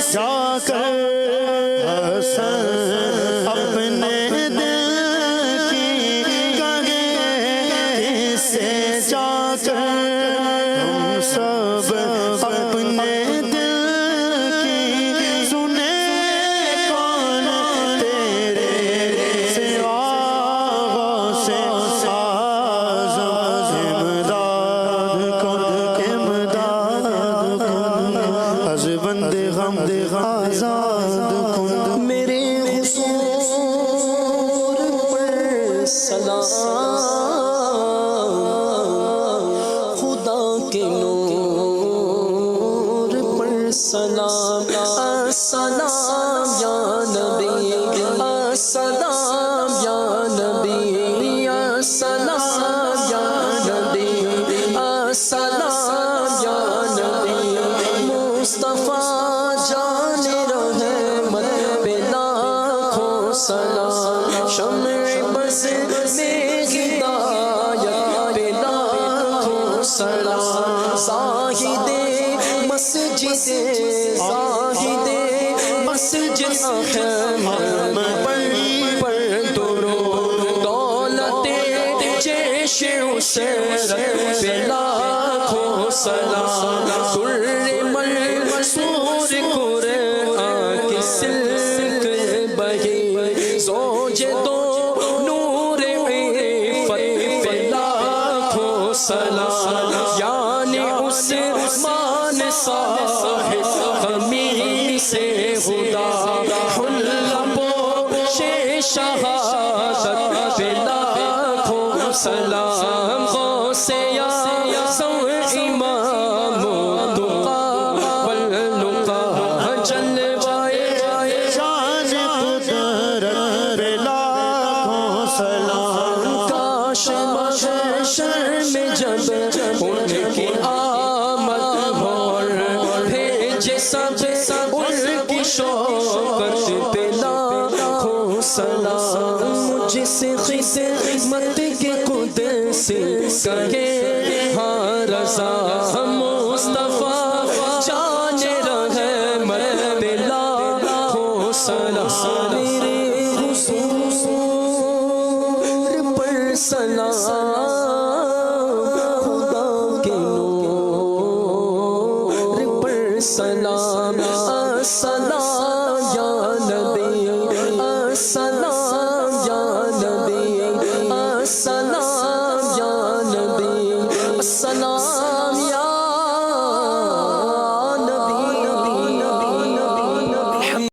جا کر حسن اپنے دل کی کہے سے جا کر ہم سب اپنے دل کی سنے کون تیرے سوا غوث اعظم امداد کن امداد کن از بندے غم آزاد کن میرے حضور پر سلام خدا کے نور پر سلام السلام یا نبی السلام یا نبی السلام یا نبی السلام یا نبی مصطفیٰ سلام شمع بز میں ہدایت پہ لاکھوں سلام زاہد مسجد زاہد مسجد احمد پر درود دولت جیش عسیرت پہ لاکھوں سلام در منصور قرآن کی سلک بہی زوج دو نور عفت پہ لاکھوں سلام یعنی عثمان صاحب قمیص خدا حلبوش شہادت پہ لاکھوں سلام غوث اعظم امام التقیٰ والنقیٰ جلوائے کاش محشر میں جب ان کی آمد اور بھیجے سب ان کی شوقت پہ لاکھوں سلام مجھ سے خدمت کے قدس کہے ہاں رضا مصطفیٰ جان رحمت پہ لاکھوں سلام میرے حضور پر سلام خدا کے نور پر سلام السلام یا نبی السلام یا نبی السلام یا نبی السلام